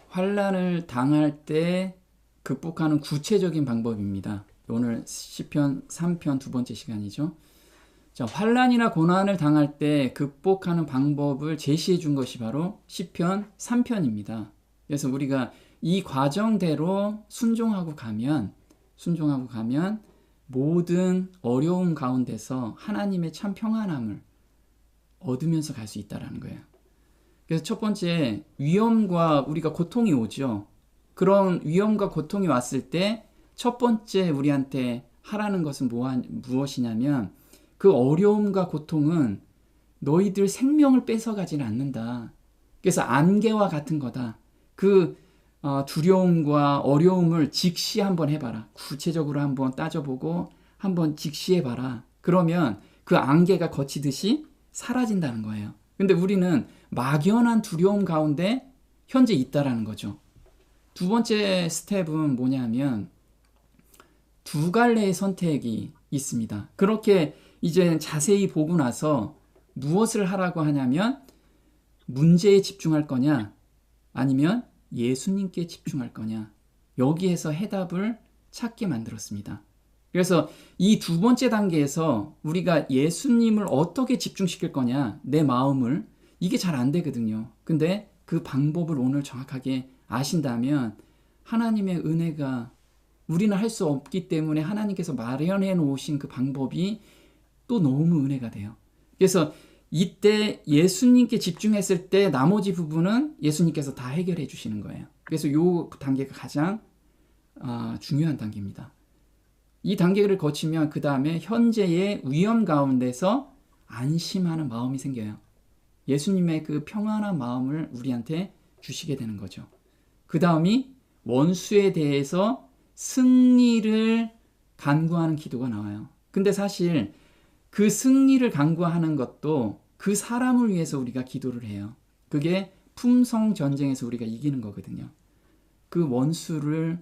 환난을 당할 때 극복하는 구체적인 방법입니다. 오늘 시편 3편 두 번째 시간이죠. 자, 환난이나 고난을 당할 때 극복하는 방법을 제시해 준 것이 바로 시편 3편입니다. 그래서 우리가 이 과정대로 순종하고 가면 모든 어려움 가운데서 하나님의 참 평안함을 얻으면서 갈 수 있다는 거예요. 그래서 첫 번째, 위험과 우리가 고통이 오죠. 그런 위험과 고통이 왔을 때 첫 번째 우리한테 하라는 것은 무엇이냐면, 그 어려움과 고통은 너희들 생명을 뺏어가지는 않는다. 그래서 안개와 같은 거다. 그 두려움과 어려움을 직시 한번 해봐라. 구체적으로 한번 따져보고 한번 직시해봐라. 그러면 그 안개가 거치듯이 사라진다는 거예요. 근데 우리는 막연한 두려움 가운데 현재 있다라는 거죠. 두 번째 스텝은 뭐냐면 두 갈래의 선택이 있습니다. 그렇게 이제 자세히 보고 나서 무엇을 하라고 하냐면 문제에 집중할 거냐 아니면 예수님께 집중할 거냐, 여기에서 해답을 찾게 만들었습니다. 그래서 이 두 번째 단계에서 우리가 예수님을 어떻게 집중시킬 거냐, 내 마음을, 이게 잘 안 되거든요. 근데 그 방법을 오늘 정확하게 아신다면 하나님의 은혜가, 우리는 할 수 없기 때문에 하나님께서 마련해 놓으신 그 방법이 또 너무 은혜가 돼요. 그래서 이때 예수님께 집중했을 때 나머지 부분은 예수님께서 다 해결해 주시는 거예요. 그래서 이 단계가 가장 중요한 단계입니다. 이 단계를 거치면 그 다음에 현재의 위험 가운데서 안심하는 마음이 생겨요. 예수님의 그 평안한 마음을 우리한테 주시게 되는 거죠. 그 다음이 원수에 대해서 승리를 간구하는 기도가 나와요. 근데 사실 그 승리를 간구하는 것도 그 사람을 위해서 우리가 기도를 해요. 그게 품성 전쟁에서 우리가 이기는 거거든요. 그 원수를,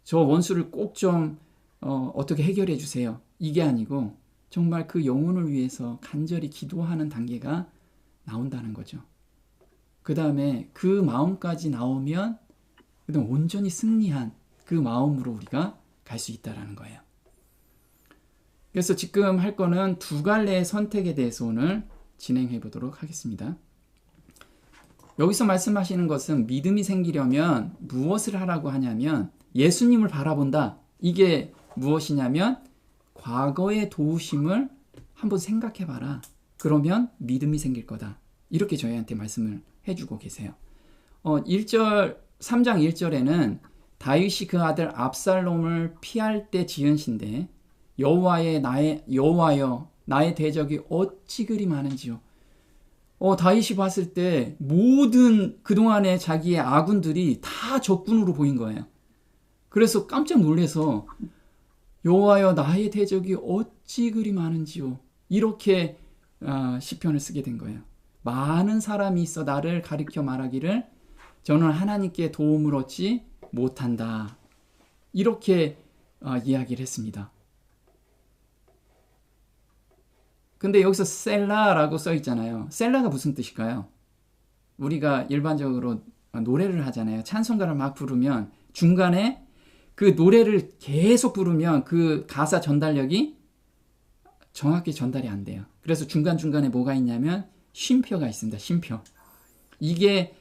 저 원수를 꼭 좀 어떻게 해결해 주세요. 이게 아니고 정말 그 영혼을 위해서 간절히 기도하는 단계가 나온다는 거죠. 그 다음에 그 마음까지 나오면 그다음 온전히 승리한 그 마음으로 우리가 갈 수 있다는 거예요. 그래서 지금 할 거는 두 갈래의 선택에 대해서 오늘 진행해 보도록 하겠습니다. 여기서 말씀하시는 것은 믿음이 생기려면 무엇을 하라고 하냐면 예수님을 바라본다. 이게 무엇이냐면 과거의 도우심을 한번 생각해 봐라. 그러면 믿음이 생길 거다. 이렇게 저희한테 말씀을 해주고 계세요. 3장 1절에는 다윗이 그 아들 압살롬을 피할 때 지은 시인데 여호와여 나의 대적이 어찌 그리 많은지요. 다윗이 봤을 때 모든 그동안의 자기의 아군들이 다 적군으로 보인 거예요. 그래서 깜짝 놀라서 여호와여 나의 대적이 어찌 그리 많은지요. 이렇게 시편을 쓰게 된 거예요. 많은 사람이 있어 나를 가리켜 말하기를 저는 하나님께 도움을 얻지 못한다. 이렇게 이야기를 했습니다. 근데 여기서 셀라라고 써 있잖아요. 셀라가 무슨 뜻일까요? 우리가 일반적으로 노래를 하잖아요. 찬송가를 막 부르면 중간에 그 노래를 계속 부르면 그 가사 전달력이 정확히 전달이 안 돼요. 그래서 중간중간에 뭐가 있냐면 쉼표가 있습니다. 쉼표. 이게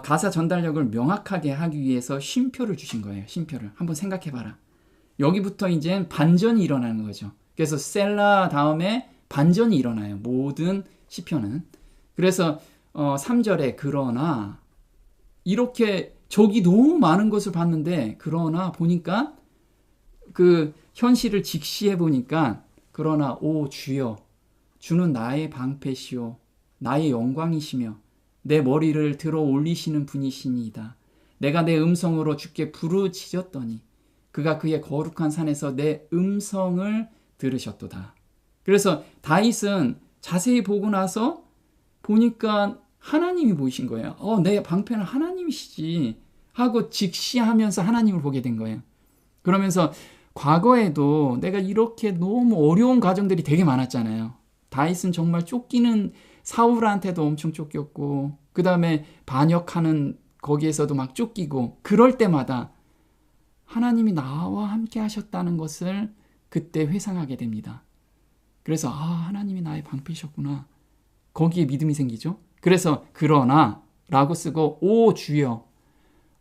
가사 전달력을 명확하게 하기 위해서 쉼표를 주신 거예요. 쉼표를. 한번 생각해봐라. 여기부터 이제 반전이 일어나는 거죠. 그래서 셀라 다음에 반전이 일어나요. 모든 시편은. 그래서 3절에 그러나 이렇게 적이 너무 많은 것을 봤는데 그러나 보니까 그 현실을 직시해 보니까 그러나 오 주여 주는 나의 방패시오 나의 영광이시며 내 머리를 들어 올리시는 분이시니이다. 내가 내 음성으로 주께 부르짖었더니 그가 그의 거룩한 산에서 내 음성을 들으셨도다. 그래서 다윗은 자세히 보고 나서 보니까 하나님이 보이신 거예요. 내 방패는 하나님이시지 하고 직시하면서 하나님을 보게 된 거예요. 그러면서 과거에도 내가 이렇게 너무 어려운 과정들이 되게 많았잖아요. 다윗은 정말 쫓기는 사울한테도 엄청 쫓겼고 그 다음에 반역하는 거기에서도 막 쫓기고 그럴 때마다 하나님이 나와 함께 하셨다는 것을 그때 회상하게 됩니다. 그래서 하나님이 나의 방패셨구나. 거기에 믿음이 생기죠. 그래서 그러나 라고 쓰고 오 주여.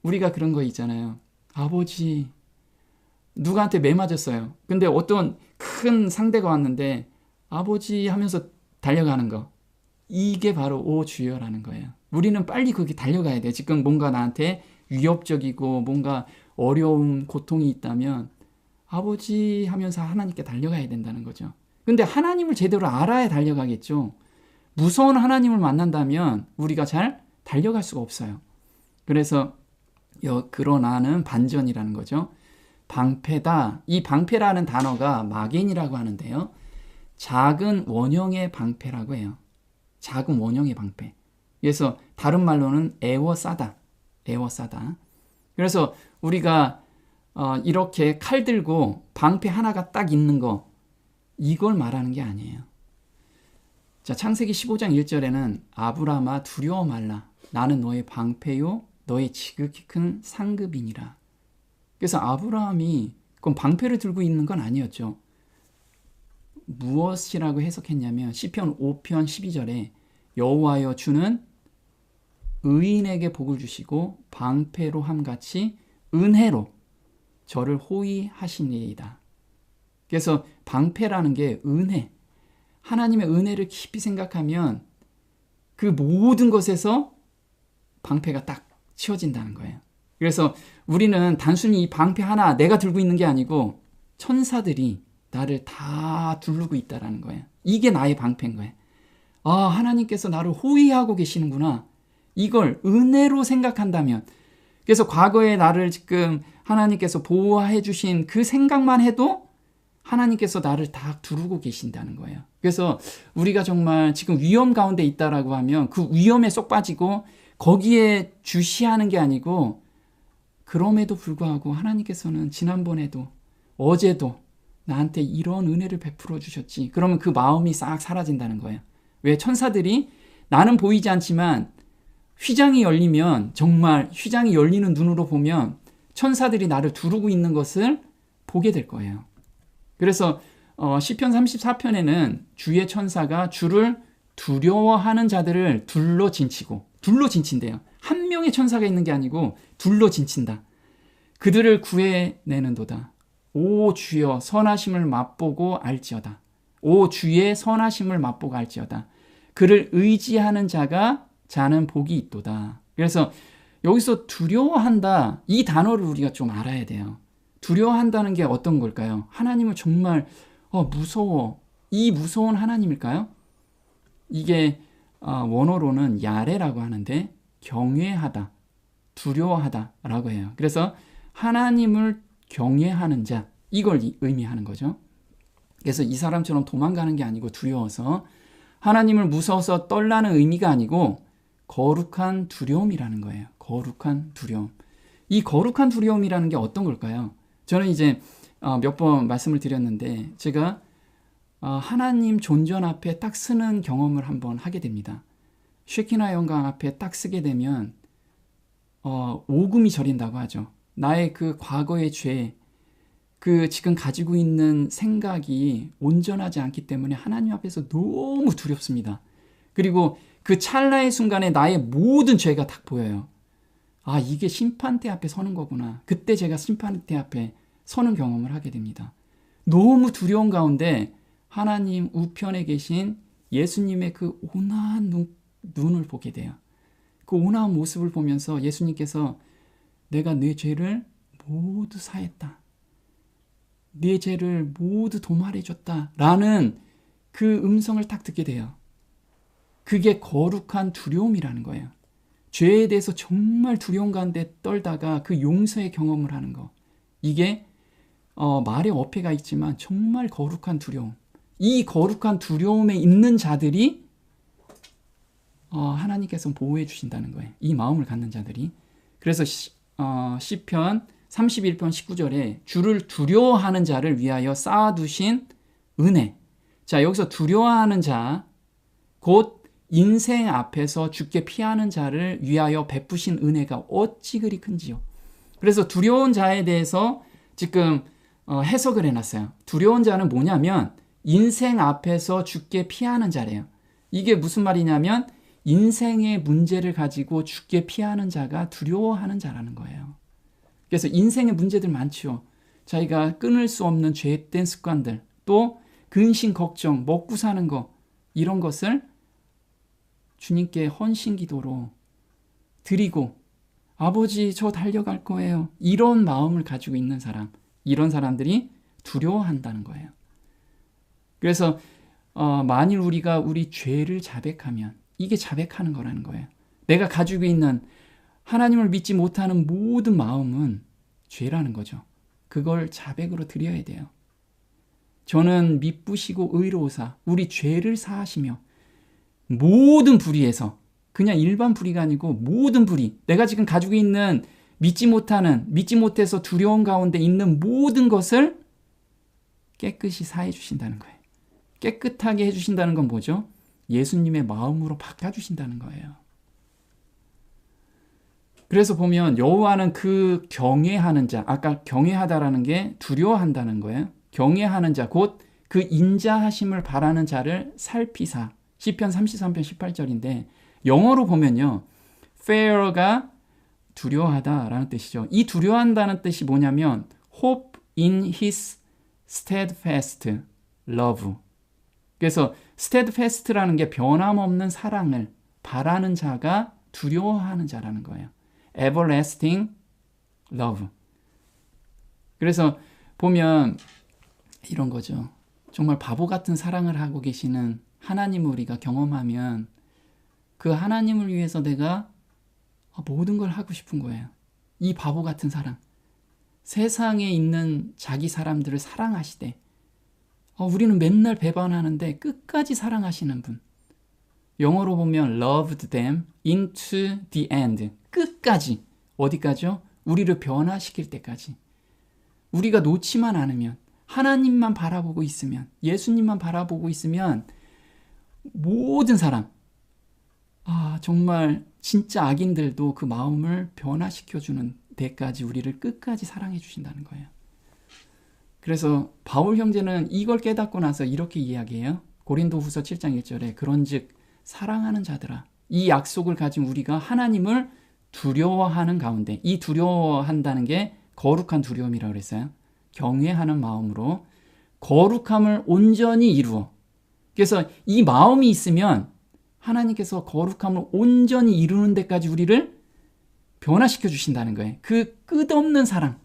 우리가 그런 거 있잖아요. 아버지, 누구한테 매 맞았어요. 근데 어떤 큰 상대가 왔는데 아버지 하면서 달려가는 거. 이게 바로 오 주여라는 거예요. 우리는 빨리 거기 달려가야 돼요. 지금 뭔가 나한테 위협적이고 뭔가 어려움, 고통이 있다면 아버지 하면서 하나님께 달려가야 된다는 거죠. 근데 하나님을 제대로 알아야 달려가겠죠. 무서운 하나님을 만난다면 우리가 잘 달려갈 수가 없어요. 그래서 그러나는 반전이라는 거죠. 방패다. 이 방패라는 단어가 마겐이라고 하는데요. 작은 원형의 방패라고 해요. 작은 원형의 방패. 그래서 다른 말로는 에워싸다. 에워싸다. 그래서 우리가 이렇게 칼 들고 방패 하나가 딱 있는 거, 이걸 말하는 게 아니에요. 자, 창세기 15장 1절에는 아브라함아 두려워 말라. 나는 너의 방패요 너의 지극히 큰 상급이니라. 그래서 아브라함이 그럼 방패를 들고 있는 건 아니었죠. 무엇이라고 해석했냐면 시편 5편 12절에 여호와여 주는 의인에게 복을 주시고 방패로 함같이 은혜로 저를 호위하시니이다. 그래서 방패라는 게 은혜, 하나님의 은혜를 깊이 생각하면 그 모든 것에서 방패가 딱 치워진다는 거예요. 그래서 우리는 단순히 이 방패 하나 내가 들고 있는 게 아니고 천사들이 나를 다 두르고 있다는 거예요. 이게 나의 방패인 거예요. 하나님께서 나를 호위하고 계시는구나. 이걸 은혜로 생각한다면, 그래서 과거에 나를 지금 하나님께서 보호해 주신 그 생각만 해도 하나님께서 나를 다 두르고 계신다는 거예요. 그래서 우리가 정말 지금 위험 가운데 있다라고 하면 그 위험에 쏙 빠지고 거기에 주시하는 게 아니고, 그럼에도 불구하고 하나님께서는 지난번에도 어제도 나한테 이런 은혜를 베풀어 주셨지. 그러면 그 마음이 싹 사라진다는 거예요. 왜? 천사들이 나는 보이지 않지만 휘장이 열리면, 정말 휘장이 열리는 눈으로 보면 천사들이 나를 두르고 있는 것을 보게 될 거예요. 그래서 시편 34편에는 주의 천사가 주를 두려워하는 자들을 둘러 진친대요. 한 명의 천사가 있는 게 아니고 둘러 진친다. 그들을 구해내는도다. 오 주여 선하심을 맛보고 알지어다. 오 주의 선하심을 맛보고 알지어다. 그를 의지하는 자는 복이 있도다. 그래서 여기서 두려워한다, 이 단어를 우리가 좀 알아야 돼요. 두려워한다는 게 어떤 걸까요? 하나님을 정말 무서워, 이 무서운 하나님일까요? 이게 원어로는 야레라고 하는데 경외하다, 두려워하다 라고 해요. 그래서 하나님을 경외하는 자, 이걸 의미하는 거죠. 그래서 이 사람처럼 도망가는 게 아니고 두려워서, 하나님을 무서워서 떨라는 의미가 아니고 거룩한 두려움이라는 거예요. 거룩한 두려움. 이 거룩한 두려움이라는 게 어떤 걸까요? 저는 이제 몇 번 말씀을 드렸는데, 제가 하나님 존전 앞에 딱 쓰는 경험을 한번 하게 됩니다. 쉐키나 영광 앞에 딱 쓰게 되면 오금이 저린다고 하죠. 나의 그 과거의 죄, 그 지금 가지고 있는 생각이 온전하지 않기 때문에 하나님 앞에서 너무 두렵습니다. 그리고 그 찰나의 순간에 나의 모든 죄가 딱 보여요. 이게 심판대 앞에 서는 거구나. 그때 제가 심판대 앞에 서는 경험을 하게 됩니다. 너무 두려운 가운데 하나님 우편에 계신 예수님의 그 온화한 눈을 보게 돼요. 그 온화한 모습을 보면서 예수님께서 내가 내 죄를 모두 사했다, 네 죄를 모두 도말해줬다 라는 그 음성을 딱 듣게 돼요. 그게 거룩한 두려움이라는 거예요. 죄에 대해서 정말 두려운 가운데 떨다가 그 용서의 경험을 하는 거, 이게 말에 어폐가 있지만 정말 거룩한 두려움. 이 거룩한 두려움에 있는 자들이 하나님께서 보호해 주신다는 거예요. 이 마음을 갖는 자들이. 그래서 시편 31편 19절에 주를 두려워하는 자를 위하여 쌓아두신 은혜. 자, 여기서 두려워하는 자, 곧 인생 앞에서 죽게 피하는 자를 위하여 베푸신 은혜가 어찌 그리 큰지요. 그래서 두려운 자에 대해서 지금 해석을 해놨어요. 두려운 자는 뭐냐면 인생 앞에서 죽게 피하는 자래요. 이게 무슨 말이냐면 인생의 문제를 가지고 죽게 피하는 자가 두려워하는 자라는 거예요. 그래서 인생의 문제들 많죠. 자기가 끊을 수 없는 죄된 습관들, 또 근심, 걱정, 먹고 사는 거, 이런 것을 주님께 헌신 기도로 드리고 아버지 저 달려갈 거예요. 이런 마음을 가지고 있는 사람, 이런 사람들이 두려워한다는 거예요. 그래서 만일 우리가 우리 죄를 자백하면 이게 자백하는 거라는 거예요. 내가 가지고 있는 하나님을 믿지 못하는 모든 마음은 죄라는 거죠. 그걸 자백으로 드려야 돼요. 저는 미쁘시고 의로우사 우리 죄를 사하시며 모든 불의에서, 그냥 일반 불의가 아니고 모든 불의, 내가 지금 가지고 있는 믿지 못해서 두려운 가운데 있는 모든 것을 깨끗이 사해 주신다는 거예요. 깨끗하게 해주신다는 건 뭐죠? 예수님의 마음으로 바꿔주신다는 거예요. 그래서 보면 여호와는 그 경외하는 자, 아까 경외하다라는 게 두려워한다는 거예요. 경외하는 자, 곧 그 인자하심을 바라는 자를 살피사. 시편 33편 18절인데 영어로 보면요, fear가 두려워하다라는 뜻이죠. 이 두려워한다는 뜻이 뭐냐면 hope in his steadfast love. 그래서 steadfast라는 게 변함없는 사랑을 바라는 자가 두려워하는 자라는 거예요. everlasting love. 그래서 보면 이런 거죠. 정말 바보 같은 사랑을 하고 계시는 하나님을 우리가 경험하면 그 하나님을 위해서 내가 모든 걸 하고 싶은 거예요. 이 바보 같은 사랑. 세상에 있는 자기 사람들을 사랑하시되 우리는 맨날 배반하는데 끝까지 사랑하시는 분. 영어로 보면 loved them into the end. 끝까지. 어디까지요? 우리를 변화시킬 때까지. 우리가 놓지만 않으면, 하나님만 바라보고 있으면, 예수님만 바라보고 있으면 모든 사람, 정말 진짜 악인들도 그 마음을 변화시켜주는 데까지 우리를 끝까지 사랑해 주신다는 거예요. 그래서 바울 형제는 이걸 깨닫고 나서 이렇게 이야기해요. 고린도후서 7장 1절에 그런즉 사랑하는 자들아, 이 약속을 가진 우리가 하나님을 두려워하는 가운데, 이 두려워한다는 게 거룩한 두려움이라고 그랬어요. 경외하는 마음으로 거룩함을 온전히 이루어. 그래서 이 마음이 있으면 하나님께서 거룩함을 온전히 이루는 데까지 우리를 변화시켜 주신다는 거예요. 그 끝없는 사랑,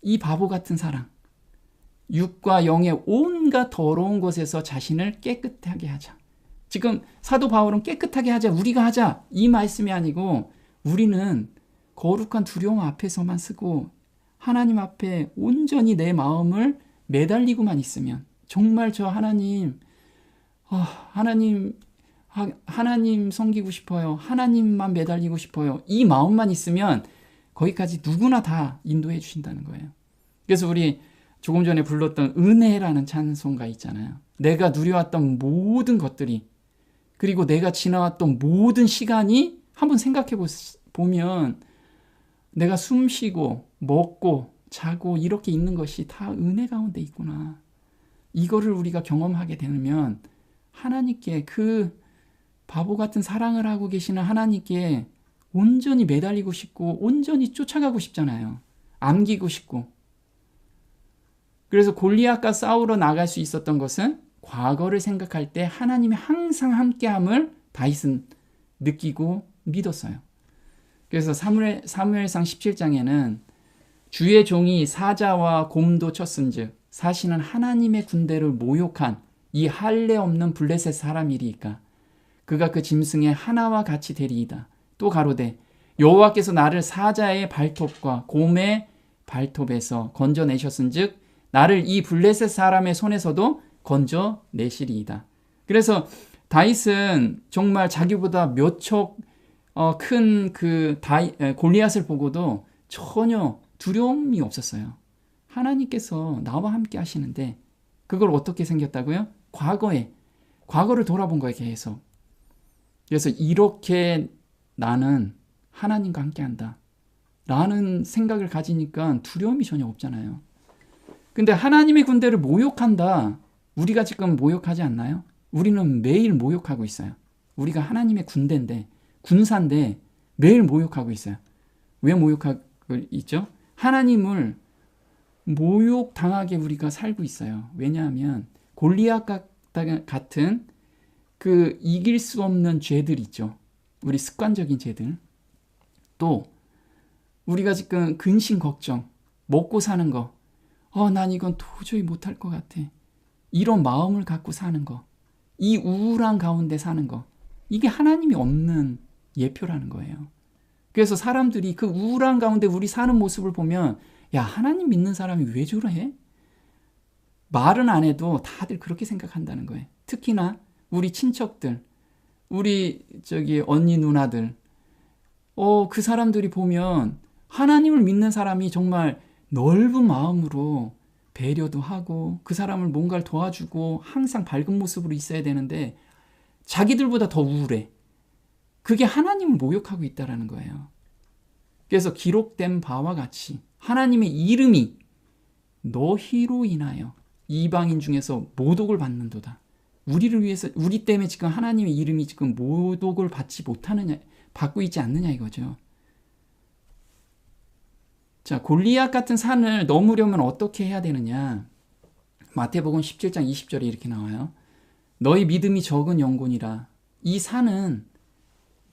이 바보 같은 사랑, 육과 영의 온갖 더러운 것에서 자신을 깨끗하게 하자. 지금 사도 바울은 깨끗하게 하자, 우리가 하자, 이 말씀이 아니고 우리는 거룩한 두려움 앞에서만 쓰고 하나님 앞에 온전히 내 마음을 매달리고만 있으면, 정말 저 하나님 섬기고 싶어요, 하나님만 매달리고 싶어요, 이 마음만 있으면 거기까지 누구나 다 인도해 주신다는 거예요. 그래서 우리 조금 전에 불렀던 은혜라는 찬송가 있잖아요. 내가 누려왔던 모든 것들이, 그리고 내가 지나왔던 모든 시간이 한번 생각해 보면 내가 숨 쉬고 먹고 자고 이렇게 있는 것이 다 은혜 가운데 있구나. 이거를 우리가 경험하게 되면 하나님께, 그 바보 같은 사랑을 하고 계시는 하나님께 온전히 매달리고 싶고 온전히 쫓아가고 싶잖아요. 안기고 싶고. 그래서 골리앗과 싸우러 나갈 수 있었던 것은 과거를 생각할 때 하나님이 항상 함께함을 다윗은 느끼고 믿었어요. 그래서 사무엘상 17장에는 주의 종이 사자와 곰도 쳤은즉 사실은 하나님의 군대를 모욕한 이 할례 없는 블레셋 사람이리이까 그가 그 짐승의 하나와 같이 되리이다. 또 가로되 여호와께서 나를 사자의 발톱과 곰의 발톱에서 건져내셨은즉 나를 이 블레셋 사람의 손에서도 건져내시리이다. 그래서 다윗은 정말 자기보다 몇 척 큰 그 골리앗을 보고도 전혀 두려움이 없었어요. 하나님께서 나와 함께 하시는데, 그걸 어떻게 생겼다고요? 과거를 돌아본 거예요, 계속. 그래서 이렇게 나는 하나님과 함께한다 라는 생각을 가지니까 두려움이 전혀 없잖아요. 근데 하나님의 군대를 모욕한다. 우리가 지금 모욕하지 않나요? 우리는 매일 모욕하고 있어요. 우리가 하나님의 군대인데, 군사인데 매일 모욕하고 있어요. 왜 모욕하고 있죠? 하나님을 모욕당하게 우리가 살고 있어요. 왜냐하면 골리앗 같은 그 이길 수 없는 죄들 있죠. 우리 습관적인 죄들. 또 우리가 지금 근심 걱정, 먹고 사는 거. 난 이건 도저히 못할 것 같아. 이런 마음을 갖고 사는 거. 이 우울한 가운데 사는 거. 이게 하나님이 없는 예표라는 거예요. 그래서 사람들이 그 우울한 가운데 우리 사는 모습을 보면 야, 하나님 믿는 사람이 왜 저래? 말은 안 해도 다들 그렇게 생각한다는 거예요. 특히나 우리 친척들, 우리 언니 누나들, 그 사람들이 보면 하나님을 믿는 사람이 정말 넓은 마음으로 배려도 하고 그 사람을 뭔가를 도와주고 항상 밝은 모습으로 있어야 되는데 자기들보다 더 우울해. 그게 하나님을 모욕하고 있다는 거예요. 그래서 기록된 바와 같이 하나님의 이름이 너희로 인하여 이방인 중에서 모독을 받는도다. 우리를 위해서, 우리 때문에 지금 하나님의 이름이 지금 모독을 받지 못하느냐, 받고 있지 않느냐 이거죠. 자, 골리앗 같은 산을 넘으려면 어떻게 해야 되느냐? 마태복음 17장 20절에 이렇게 나와요. 너희 믿음이 적은 영혼이라. 이 산은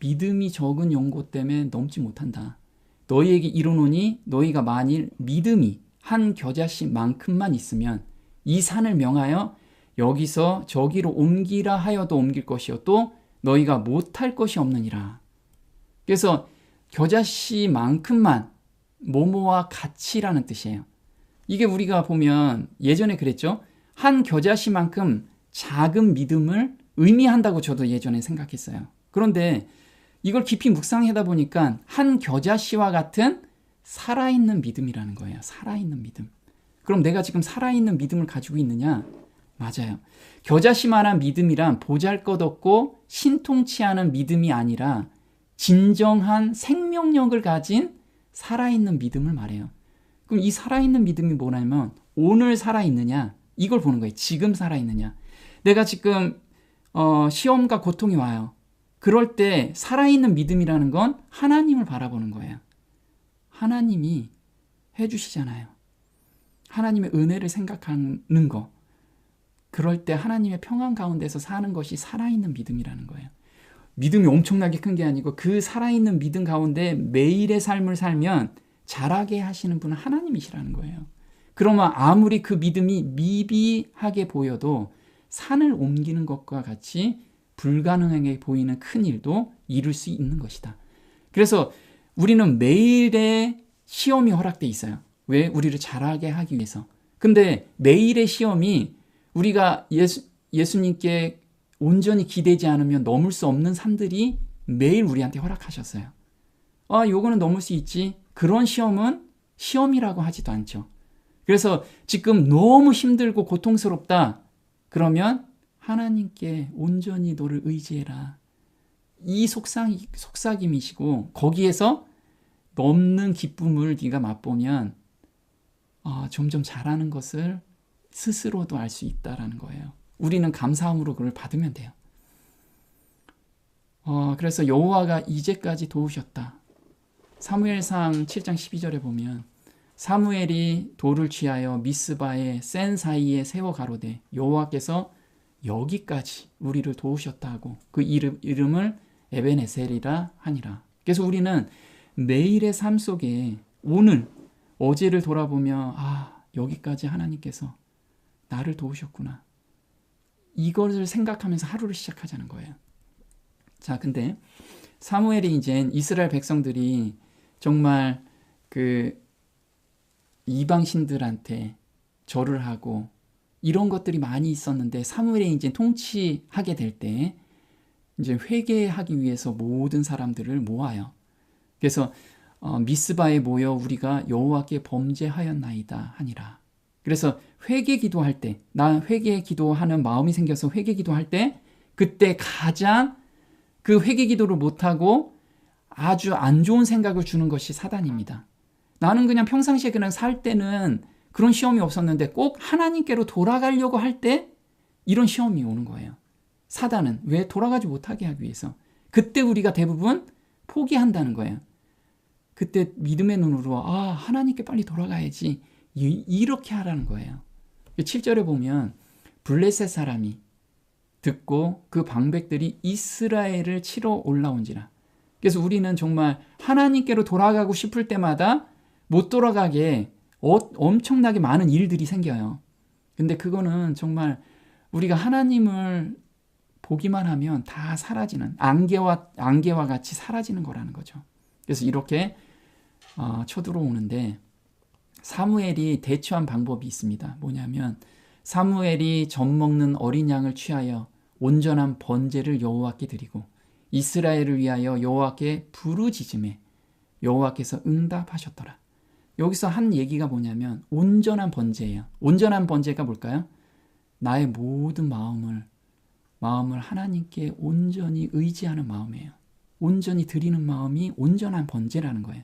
믿음이 적은 영혼 때문에 넘지 못한다. 너희에게 이르노니 너희가 만일 믿음이 한 겨자씨만큼만 있으면 이 산을 명하여 여기서 저기로 옮기라 하여도 옮길 것이요 또 너희가 못할 것이 없느니라. 그래서 겨자씨만큼만 뭐뭐와 같이라는 뜻이에요. 이게 우리가 보면 예전에 그랬죠. 한 겨자씨만큼 작은 믿음을 의미한다고 저도 예전에 생각했어요. 그런데 이걸 깊이 묵상하다 보니까 한 겨자씨와 같은 살아있는 믿음이라는 거예요. 살아있는 믿음. 그럼 내가 지금 살아있는 믿음을 가지고 있느냐? 맞아요. 겨자씨만한 믿음이란 보잘것없고 신통치 않은 믿음이 아니라 진정한 생명력을 가진 살아있는 믿음을 말해요. 그럼 이 살아있는 믿음이 뭐냐면 오늘 살아있느냐? 이걸 보는 거예요. 지금 살아있느냐? 내가 지금 시험과 고통이 와요. 그럴 때 살아있는 믿음이라는 건 하나님을 바라보는 거예요. 하나님이 해주시잖아요. 하나님의 은혜를 생각하는 거. 그럴 때 하나님의 평안 가운데서 사는 것이 살아있는 믿음이라는 거예요. 믿음이 엄청나게 큰 게 아니고 그 살아있는 믿음 가운데 매일의 삶을 살면 자라게 하시는 분은 하나님이시라는 거예요. 그러면 아무리 그 믿음이 미비하게 보여도 산을 옮기는 것과 같이 불가능하게 보이는 큰 일도 이룰 수 있는 것이다. 그래서 우리는 매일의 시험이 허락돼 있어요. 왜? 우리를 자라게 하기 위해서. 근데 매일의 시험이 우리가 예수님께 온전히 기대지 않으면 넘을 수 없는 산들이 매일 우리한테 허락하셨어요. 요거는 넘을 수 있지. 그런 시험은 시험이라고 하지도 않죠. 그래서 지금 너무 힘들고 고통스럽다. 그러면 하나님께 온전히 너를 의지해라. 이 속삭임이시고 거기에서 넘는 기쁨을 네가 맛보면 점점 잘하는 것을 스스로도 알 수 있다라는 거예요. 우리는 감사함으로 그걸 받으면 돼요. 그래서 여호와가 이제까지 도우셨다. 사무엘상 7장 12절에 보면 사무엘이 돌을 취하여 미스바의 센 사이에 세워 가로되 여호와께서 여기까지 우리를 도우셨다 하고 그 이름을 에벤에셀이라 하니라. 그래서 우리는 매일의 삶 속에 오늘 어제를 돌아보며 여기까지 하나님께서 나를 도우셨구나. 이것을 생각하면서 하루를 시작하자는 거예요. 자, 근데 사무엘이 이제 이스라엘 백성들이 정말 그 이방신들한테 절을 하고 이런 것들이 많이 있었는데 사무엘이 이제 통치하게 될 때 이제 회개하기 위해서 모든 사람들을 모아요. 그래서 미스바에 모여 우리가 여호와께 범죄하였나이다 하니라. 그래서 회개 기도할 때, 나 회개 기도하는 마음이 생겨서 회개 기도할 때 그때 가장 그 회개 기도를 못하고 아주 안 좋은 생각을 주는 것이 사단입니다. 나는 그냥 평상시에 그냥 살 때는 그런 시험이 없었는데 꼭 하나님께로 돌아가려고 할 때 이런 시험이 오는 거예요. 사단은 왜 돌아가지 못하게 하기 위해서. 그때 우리가 대부분 포기한다는 거예요. 그때 믿음의 눈으로 하나님께 빨리 돌아가야지 이렇게 하라는 거예요. 7절에 보면 블레셋 사람이 듣고 그 방백들이 이스라엘을 치러 올라온지라. 그래서 우리는 정말 하나님께로 돌아가고 싶을 때마다 못 돌아가게 엄청나게 많은 일들이 생겨요. 근데 그거는 정말 우리가 하나님을 보기만 하면 다 사라지는, 안개와 같이 사라지는 거라는 거죠. 그래서 이렇게 쳐들어오는데 사무엘이 대처한 방법이 있습니다. 뭐냐면 사무엘이 젖 먹는 어린 양을 취하여 온전한 번제를 여호와께 드리고 이스라엘을 위하여 여호와께 부르짖음에 여호와께서 응답하셨더라. 여기서 한 얘기가 뭐냐면 온전한 번제예요. 온전한 번제가 뭘까요? 나의 모든 마음을 하나님께 온전히 의지하는 마음이에요. 온전히 드리는 마음이 온전한 번제라는 거예요.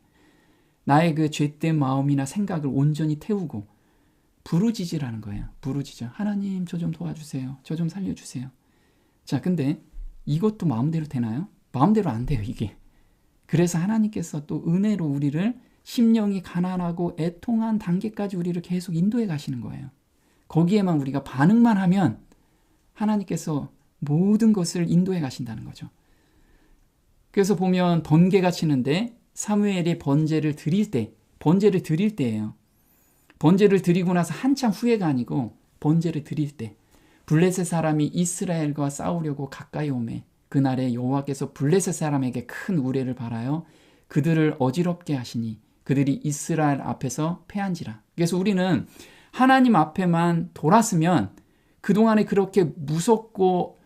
나의 그 죄된 마음이나 생각을 온전히 태우고 부르짖으라는 거예요. 부르짖어. 하나님 저 좀 도와주세요. 저 좀 살려주세요. 자, 근데 이것도 마음대로 되나요? 마음대로 안 돼요, 이게. 그래서 하나님께서 또 은혜로 우리를 심령이 가난하고 애통한 단계까지 우리를 계속 인도해 가시는 거예요. 거기에만 우리가 반응만 하면 하나님께서 모든 것을 인도해 가신다는 거죠. 그래서 보면 번개가 치는데 사무엘이 번제를 드릴 때예요. 번제를 드리고 나서 한참 후회가 아니고 번제를 드릴 때 블레셋 사람이 이스라엘과 싸우려고 가까이 오매 그날에 여호와께서 블레셋 사람에게 큰 우레를 발하여 그들을 어지럽게 하시니 그들이 이스라엘 앞에서 패한지라. 그래서 우리는 하나님 앞에만 돌았으면 그동안에 그렇게 무섭고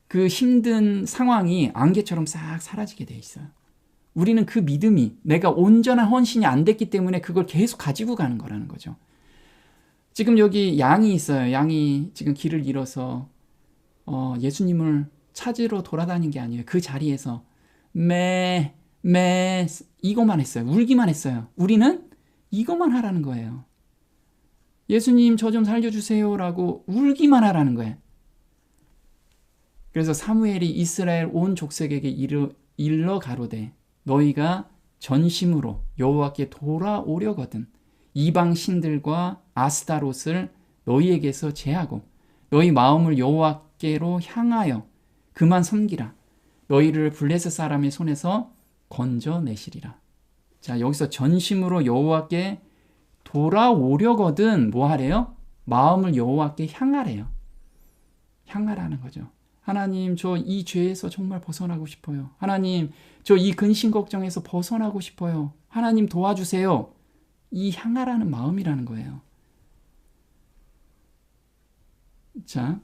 그 힘든 상황이 안개처럼 싹 사라지게 돼 있어요. 우리는 그 믿음이 내가 온전한 헌신이 안 됐기 때문에 그걸 계속 가지고 가는 거라는 거죠. 지금 여기 양이 있어요. 양이 지금 길을 잃어서 예수님을 찾으러 돌아다닌 게 아니에요. 그 자리에서 매 이것만 했어요. 울기만 했어요. 우리는 이것만 하라는 거예요. 예수님 저 좀 살려주세요라고 울기만 하라는 거예요. 그래서 사무엘이 이스라엘 온 족속에게 일러 가로되 너희가 전심으로 여호와께 돌아오려거든 이방 신들과 아스타롯을 너희에게서 제하고 너희 마음을 여호와께로 향하여 그만 섬기라. 너희를 블레셋 사람의 손에서 건져내시리라. 자, 여기서 전심으로 여호와께 돌아오려거든 뭐 하래요? 마음을 여호와께 향하래요. 향하라는 거죠. 하나님 저 이 죄에서 정말 벗어나고 싶어요. 하나님 저 이 근심 걱정에서 벗어나고 싶어요. 하나님 도와주세요. 이 향하라는 마음이라는 거예요. 자,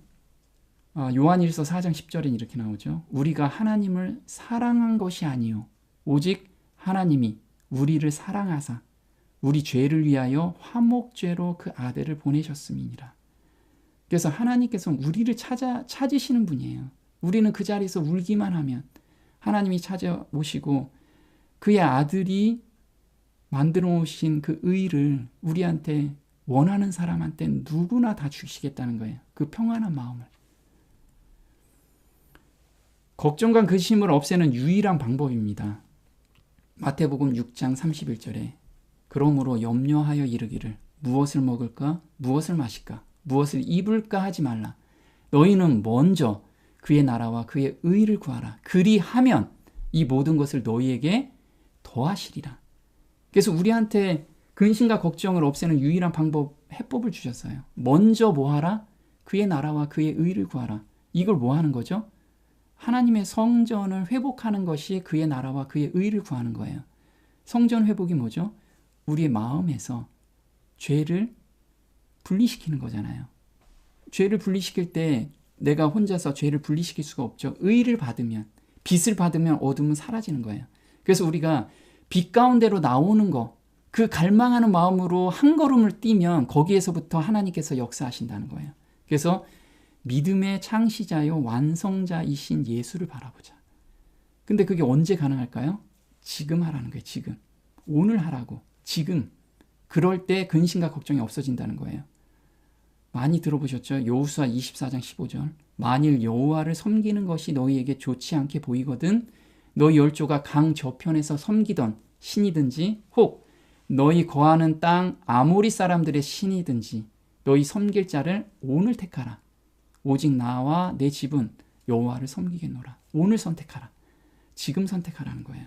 요한일서 4장 10절엔 이렇게 나오죠. 우리가 하나님을 사랑한 것이 아니요 오직 하나님이 우리를 사랑하사 우리 죄를 위하여 화목죄로 그 아들을 보내셨음이니라. 그래서 하나님께서 우리를 찾으시는 분이에요. 우리는 그 자리에서 울기만 하면 하나님이 찾아오시고 그의 아들이 만들어 오신 그 의를 우리한테 원하는 사람한테 누구나 다 주시겠다는 거예요. 그 평안한 마음을. 걱정과 근심을 없애는 유일한 방법입니다. 마태복음 6장 31절에 그러므로 염려하여 이르기를 무엇을 먹을까 무엇을 마실까 무엇을 입을까 하지 말라. 너희는 먼저 그의 나라와 그의 의를 구하라. 그리하면 이 모든 것을 너희에게 더하시리라. 그래서 우리한테 근심과 걱정을 없애는 유일한 방법, 해법을 주셨어요. 먼저 뭐 하라? 그의 나라와 그의 의를 구하라. 이걸 뭐 하는 거죠? 하나님의 성전을 회복하는 것이 그의 나라와 그의 의를 구하는 거예요. 성전 회복이 뭐죠? 우리의 마음에서 죄를 분리시키는 거잖아요. 죄를 분리시킬 때 내가 혼자서 죄를 분리시킬 수가 없죠. 의를 받으면, 빛을 받으면 어둠은 사라지는 거예요. 그래서 우리가 빛 가운데로 나오는 거, 그 갈망하는 마음으로 한 걸음을 뛰면 거기에서부터 하나님께서 역사하신다는 거예요. 그래서 믿음의 창시자요 완성자이신 예수를 바라보자. 근데 그게 언제 가능할까요? 지금 하라는 거예요. 지금. 오늘 하라고. 지금. 그럴 때 근심과 걱정이 없어진다는 거예요. 많이 들어보셨죠? 여호수아 24장 15절. 만일 여호와를 섬기는 것이 너희에게 좋지 않게 보이거든 너희 열조가 강 저편에서 섬기던 신이든지 혹 너희 거하는 땅 아모리 사람들의 신이든지 너희 섬길 자를 오늘 택하라. 오직 나와 내 집은 여호와를 섬기겠노라. 오늘 선택하라. 지금 선택하라는 거예요.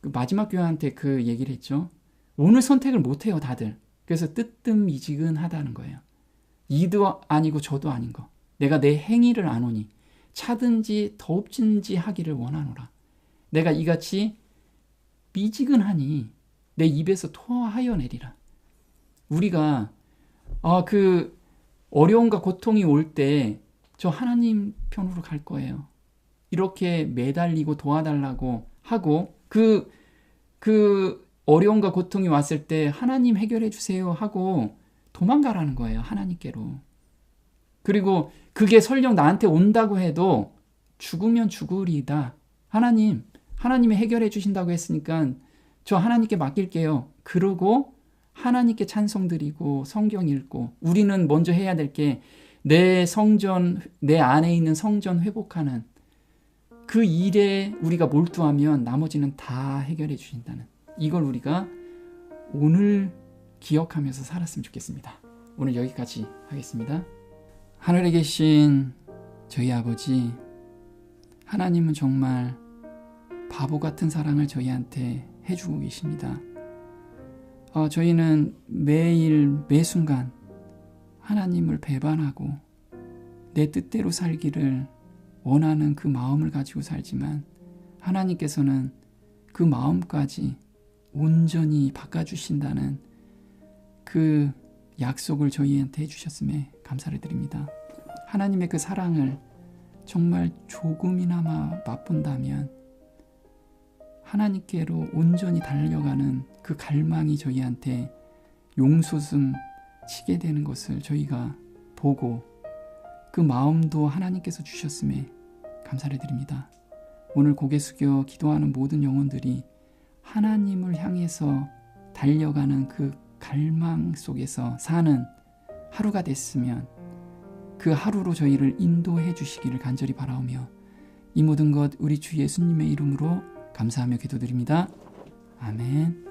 그 마지막 교회한테 그 얘기를 했죠. 오늘 선택을 못해요, 다들. 그래서 뜨뜻미지근하다는 거예요. 이도 아니고 저도 아닌 거. 내가 내 행위를 아노니 차든지 더웁든지 하기를 원하노라. 내가 이같이 미지근하니 내 입에서 토하여 내리라. 우리가 그 어려움과 고통이 올 때 저 하나님 편으로 갈 거예요. 이렇게 매달리고 도와달라고 하고 그 어려움과 고통이 왔을 때 하나님 해결해 주세요 하고 도망가라는 거예요. 하나님께로. 그리고 그게 설령 나한테 온다고 해도 죽으면 죽으리다. 하나님이 해결해 주신다고 했으니까 저 하나님께 맡길게요. 그러고 하나님께 찬송 드리고 성경 읽고 우리는 먼저 해야 될 게 내 성전, 내 안에 있는 성전 회복하는 그 일에 우리가 몰두하면 나머지는 다 해결해 주신다는 이걸 우리가 오늘 기억하면서 살았으면 좋겠습니다. 오늘 여기까지 하겠습니다. 하늘에 계신 저희 아버지, 하나님은 정말 바보 같은 사랑을 저희한테 해주고 계십니다. 저희는 매일 매순간 하나님을 배반하고 내 뜻대로 살기를 원하는 그 마음을 가지고 살지만 하나님께서는 그 마음까지 온전히 바꿔주신다는 그 약속을 저희한테 해주셨음에 감사를 드립니다. 하나님의 그 사랑을 정말 조금이나마 맛본다면 하나님께로 온전히 달려가는 그 갈망이 저희한테 용솟음 치게 되는 것을 저희가 보고 그 마음도 하나님께서 주셨음에 감사를 드립니다. 오늘 고개 숙여 기도하는 모든 영혼들이 하나님을 향해서 달려가는 그 갈망 속에서 사는 하루가 됐으면 그 하루로 저희를 인도해 주시기를 간절히 바라오며 이 모든 것 우리 주 예수님의 이름으로 감사하며 기도드립니다. 아멘.